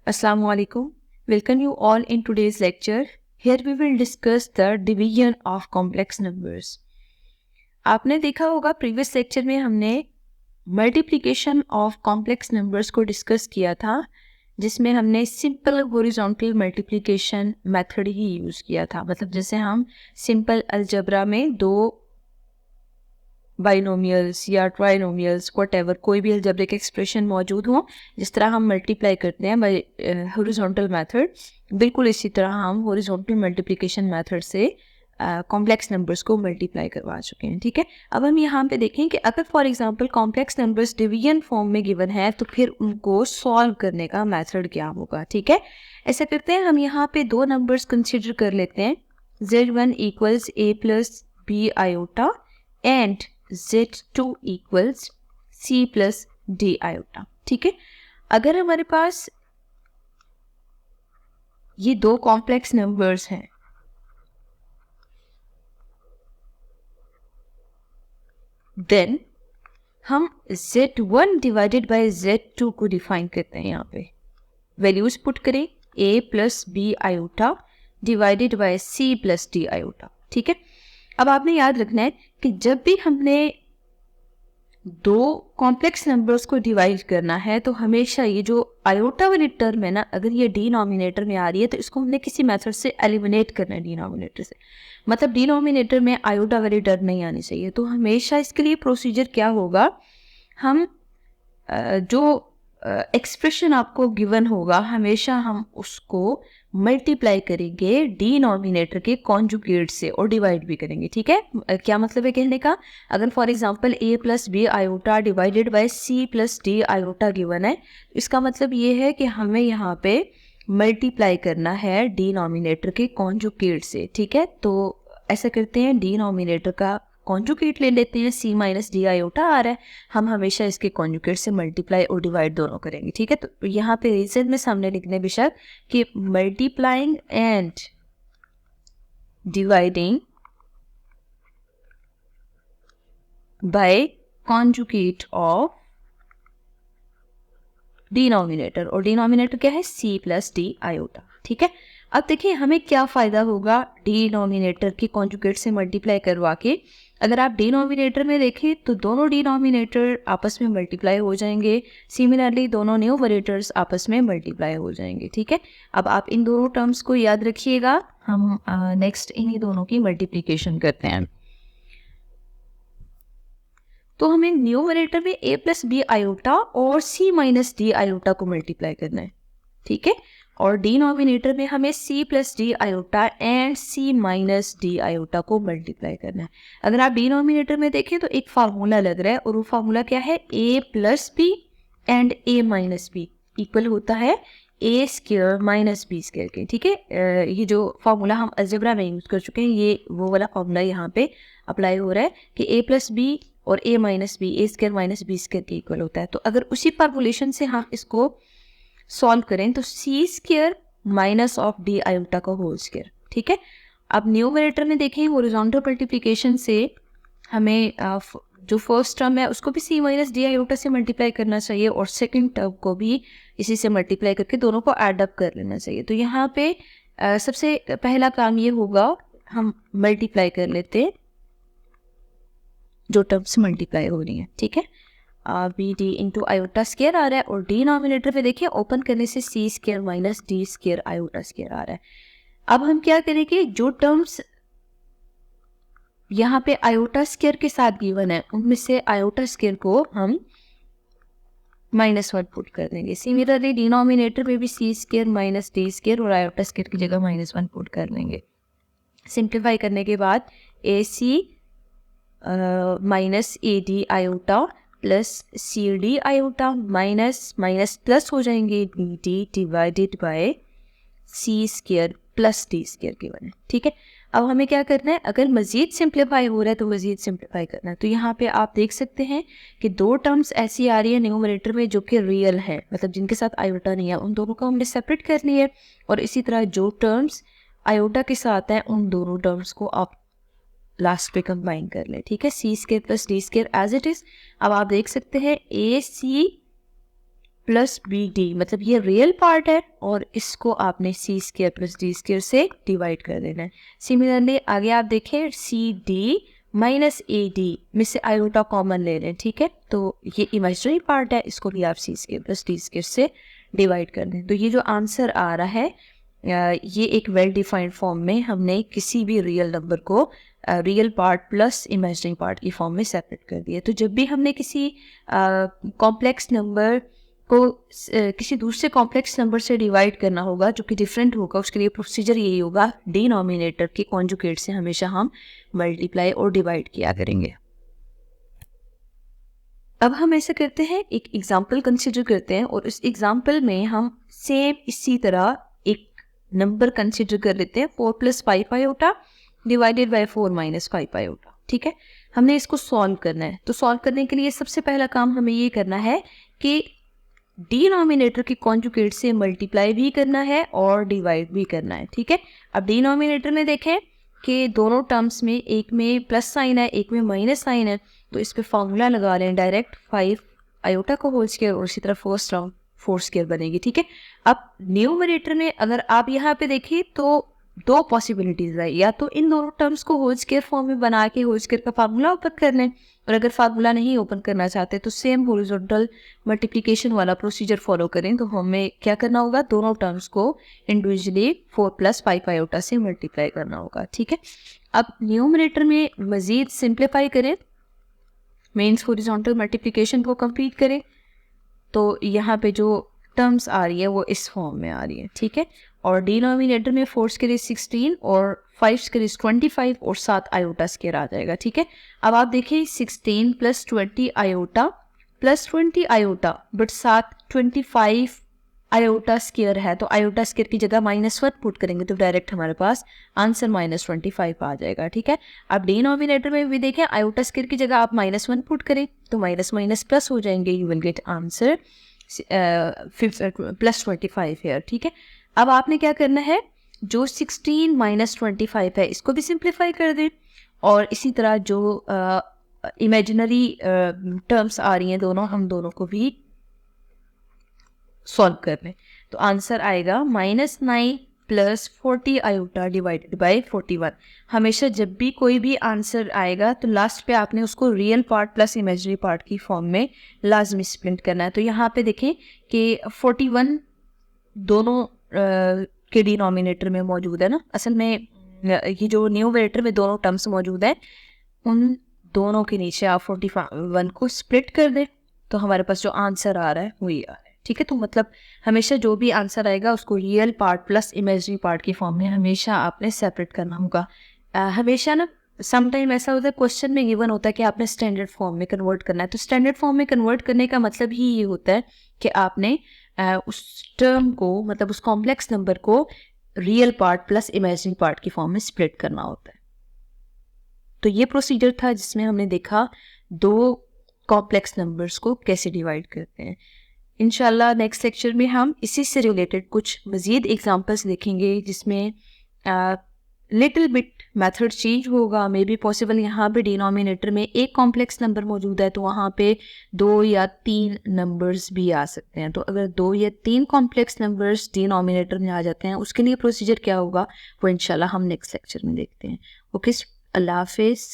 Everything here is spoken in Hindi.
Assalamu alaikum. Welcome you all in today's lecture. Here we will discuss the division of complex numbers. आपने देखा होगा प्रीवियस लेक्चर में हमने मल्टीप्लिकेशन ऑफ कॉम्प्लेक्स नंबर्स को डिस्कस किया था, जिसमें हमने सिंपल हॉरिजॉन्टल मल्टीप्लिकेशन मेथड ही यूज़ किया था। मतलब जैसे हम सिंपल अलजेब्रा में दो बाइनोमियल्स या ट्राइनोमियल्स व्हाटएवर कोई भी अलजेब्रिक एक्सप्रेशन मौजूद हो, जिस तरह हम मल्टीप्लाई करते हैं बाय हॉरिजॉन्टल मेथड, बिल्कुल इसी तरह हम हॉरिजॉन्टल मल्टीप्लिकेशन मेथड से कॉम्प्लेक्स नंबर्स को मल्टीप्लाई करवा चुके हैं। ठीक है, अब हम यहाँ पे देखें कि अगर for example complex numbers division form में गिवन है तो फिर उनको सॉल्व करने का मेथड क्या होगा। ठीक है, ऐसा करते हैं, हम यहाँ पे दो नंबर्स कंसिडर कर लेते हैं, z1 equals a plus B iota and z2 equals c plus D iota. ठीक है, अगर हमारे पास ये दो कॉम्प्लेक्स नंबर्स हैं देन हम z1 डिवाइडेड बाय z2 को डिफाइन करते हैं। यहाँ पे वैल्यूज पुट करें, a plus B iota divided by c plus D iota. ठीक है, अब आपने याद रखना है कि जब भी हमने दो कॉम्प्लेक्स नंबर्स को डिवाइड करना है तो हमेशा ये जो आयोटा वाली टर्म है ना, अगर ये डिनोमिनेटर में आ रही है तो इसको हमने किसी मेथड से एलिमिनेट करना है डिनोमिनेटर से। मतलब डिनोमिनेटर में आयोटा वाली टर्म नहीं आनी चाहिए। तो हमेशा इसके लिए प्रोसीजर क्या होगा, हम जो एक्सप्रेशन आपको गिवन होगा हमेशा हम उसको मल्टीप्लाई करेंगे डिनोमिनेटर के कॉन्जुगेट से और डिवाइड भी करेंगे। ठीक है, क्या मतलब है कहने का, अगर for example a plus B iota divided by c plus D iota given है, इसका मतलब ये है कि हमें यहाँ पे मल्टीप्लाई करना है डिनोमिनेटर के कॉन्जुगेट से। ठीक है, तो ऐसा करते हैं, डिनोमिनेटर का कॉन्जुगेट ले लेते हैं, c माइनस डी आयोटा आ रहा है, हम हमेशा इसके कॉन्जुगेट से मल्टीप्लाई और डिवाइड दोनों करेंगे। ठीक है, तो यहाँ पे रीजन में सामने लिखने बेशक कि multiplying and dividing by conjugate of denominator, और डिनोमिनेटर क्या है, c प्लस डी आयोटा। ठीक है, अब देखिए हमें क्या फ़ायदा होगा डिनोमिनेटर के कॉन्जुगेट से मल्टीप्लाई करवा के। अगर आप डिनोमिनेटर में देखें तो दोनों डिनोमिनेटर आपस में मल्टीप्लाई हो जाएंगे, सिमिलरली दोनों न्यूमरेटर्स आपस में मल्टीप्लाई हो जाएंगे। ठीक है, अब आप इन दोनों टर्म्स को याद रखिएगा, हम नेक्स्ट इन्हीं दोनों की मल्टीप्लिकेशन करते हैं। तो हमें न्यूमरेटर में a प्लस बी आयोटा और c माइनस डी आयोटा को मल्टीप्लाई करना है। ठीक है, और डिनोमिनेटर में हमें c plus D iota and c minus D iota को मल्टीप्लाई करना है। अगर आप डिनोमिनेटर में देखें तो एक फार्मूला लग रहा है, और वो फार्मूला क्या है, a plus B and a minus B equal होता है a square minus B square के। ठीक है, ये जो फार्मूला हम अलजेब्रा में यूज़ कर चुके हैं, ये वो वाला फार्मूला यहाँ पे अप्लाई हो रहा है कि a प्लस बी और a minus B a square minus B square के इक्वल होता है। तो अगर उसी फॉर्मूलेशन से हम इसको सॉल्व करें तो c square minus of D iota का होल स्क्वायर। ठीक है, अब न्यूमरेटर में देखें हॉरिजॉन्टल मल्टीप्लिकेशन से हमें जो फर्स्ट टर्म है उसको भी c माइनस डी आयोटा से मल्टीप्लाई करना चाहिए, और सेकंड टर्म को भी इसी से मल्टीप्लाई करके दोनों को ऐड अप कर लेना चाहिए। तो यहाँ पे सबसे पहला काम ये होगा, हम मल्टीप्लाई कर लेते हैं जो टर्म्स मल्टीप्लाई हो रही हैं। ठीक है, b d into iota square आ रहा है, और डिनोमिनेटर में देखिए ओपन करने से c square minus d square iota square आ रहा है। अब हम क्या करेंगे, जो टर्म्स यहाँ पे आयोटा स्क्वायर के साथ गिवन है उनमें से आयोटा स्क्वायर को हम -1 पुट कर देंगे। सिमिलरली डिनोमिनेटर में भी c square minus d square और आयोटा स्क्वायर की जगह -1 पुट कर देंगे। सिंप्लीफाई करने के बाद ac माइनस ए D iota plus C D iota minus minus plus हो जाएंगे D D divided by C square plus D square के बने। ठीक है, अब हमें क्या करना है, अगर मज़ीद सिंप्लीफाई हो रहा है तो मज़ीद सिंप्लीफाई करना है। तो यहाँ पे आप देख सकते हैं कि दो टर्म्स ऐसी आ रही है न्यूमरेटर में जो कि रियल है, मतलब जिनके साथ आयोटा नहीं है, उन दोनों को हमने सेपरेट करनी है, और इसी तरह जो टर्म्स आयोटा के साथ हैं उन दोनों टर्म्स को आप लास्ट पे कंबाइन कर लें। ठीक है, c square plus D square as it is. अब आप देख सकते हैं a c plus b d, मतलब ये रियल पार्ट है और इसको आपने c square plus D square से डिवाइड कर देना है। सिमिलरली आगे आप देखें सी डी माइनस ए डी में से आयोटा कॉमन ले लें, ठीक है, तो ये इमेजिनरी पार्ट है, इसको भी आप सी स्क्वायर प्लस डी स्क्वायर से डिवाइड कर दें। तो ये जो आंसर आ रहा है ये एक वेल डिफाइंड फॉर्म में हमने किसी भी रियल नंबर को real part plus imaginary part की फॉर्म में सेपरेट कर दिया। तो जब भी हमने किसी कॉम्प्लेक्स नंबर को किसी दूसरे कॉम्प्लेक्स नंबर से डिवाइड करना होगा जो कि डिफरेंट होगा, उसके लिए प्रोसीजर यही होगा, डिनोमिनेटर के कॉन्जुगेट से हमेशा हम मल्टीप्लाई और डिवाइड किया करेंगे। अब हम ऐसा करते हैं, एक एग्जाम्पल कंसिडर करते हैं और उस एग्जाम्पल में हम सेम इसी तरह एक नंबर कंसिडर कर लेते हैं 4 + 5 आयोटा डिवाइडेड बाय 4 - 5 आयोटा, ठीक है। हमने इसको सॉल्व करना है, तो सॉल्व करने के लिए सबसे पहला काम हमें ये करना है कि डिनोमिनेटर के कॉन्जुगेट से मल्टीप्लाई भी करना है और डिवाइड भी करना है, ठीक है। अब डिनोमिनेटर में देखें कि दोनों टर्म्स में एक में प्लस साइन है एक में माइनस साइन है, तो इस पे फॉर्मूला लगा लें डायरेक्ट 5 आयोटा को होल स्क्वायर और इसी तरह फर्स्ट टर्म 4 स्क्वायर बनेगी, ठीक है। अब न्यूमरेटर में अगर आप यहाँ पे देखें तो दो पॉसिबिलिटीज है, या तो इन दोनों टर्म्स को होल स्क्वायर फॉर्म में बना के होल स्क्वायर का फार्मूला ओपन कर लें, और अगर फार्मूला नहीं ओपन करना चाहते तो सेम हॉरिजॉन्टल मल्टीप्लिकेशन वाला प्रोसीजर फॉलो करें। तो हमें क्या करना होगा, दोनों टर्म्स को इंडिविजुअली 4 + 5 आयोटा से मल्टीप्लाई करना होगा, ठीक है। अब न्यूमरेटर में मजीद सिंप्लीफाई करें, मीन्स हॉरिजॉन्टल मल्टीप्लिकेशन को कंप्लीट करें, तो यहाँ पे जो टर्म्स आ रही है वो इस फॉर्म में आ रही है, ठीक है। और डिनोमिनेटर में 4 स्क्वायर 16 और 5 स्क्वायर 25 और 7 आयोटा स्क्वायर आ जाएगा, ठीक है। अब आप देखिए 16 + 20 आयोटा प्लस 20 आयोटा बट साथ 25 आयोटा स्क्वायर है, तो आयोटा स्क्वायर की जगह -1 पुट करेंगे तो डायरेक्ट हमारे पास आंसर -25 आ जाएगा, ठीक है। अब डिनोमिनेटर में भी देखें आयोटा स्क्वायर की जगह आप -1 पुट करें तो माइनस माइनस प्लस हो जाएंगे, यू विल गेट आंसर +25 है, ठीक है। अब आपने क्या करना है, जो 16 - 25 है इसको भी सिंप्लीफाई कर दें, और इसी तरह जो इमेजिनरी टर्म्स आ रही हैं दोनों, हम दोनों को भी सॉल्व कर लें। तो आंसर आएगा -9 + 40 आयोटा डिवाइडेड बाय 41। हमेशा जब भी कोई भी आंसर आएगा तो लास्ट पे आपने उसको real part plus imaginary part की फॉर्म में लाजमी स्प्लिट करना है। तो यहाँ पे देखें कि 41 दोनों के डिनोमिनेटर में मौजूद है ना, असल में ये जो न्यूमरेटर में दोनों टर्म्स मौजूद है उन दोनों के नीचे आप 41 को स्प्लिट कर दें तो हमारे पास जो आंसर आ रहा है वही आ रहा है, ठीक है। तो मतलब हमेशा जो भी आंसर आएगा उसको real part plus imaginary part की फॉर्म में हमेशा आपने सेपरेट करना होगा। हमेशा ना समटाइम ऐसा होता है क्वेश्चन में गिवन होता है कि आपने स्टैंडर्ड फॉर्म में कन्वर्ट करना है, तो स्टैंडर्ड फॉर्म में कन्वर्ट करने का मतलब ही ये होता है कि आपने उस टर्म को, मतलब उस कॉम्प्लेक्स नंबर को real part plus imaginary part की फॉर्म में स्प्लिट करना होता है। तो ये प्रोसीजर था जिसमें हमने देखा दो कॉम्प्लेक्स नंबर्स को कैसे डिवाइड करते हैं। इंशाल्लाह नेक्स्ट लेक्चर में हम इसी से रिलेटेड कुछ मज़ीद एग्जांपल्स देखेंगे जिसमें लिटिल बिट मेथड चेंज होगा। मे बी पॉसिबल यहाँ पे डिनोमिनेटर में एक कॉम्प्लेक्स नंबर मौजूद है तो वहाँ पे 2 या 3 नंबर्स भी आ सकते हैं। तो अगर 2 या 3 कॉम्प्लेक्स नंबर्स डिनोमिनेटर में आ जाते हैं उसके लिए प्रोसीजर क्या होगा वो इंशाल्लाह हम नेक्स्ट लेक्चर में देखते हैं। ओके, अल्लाह हाफिज़।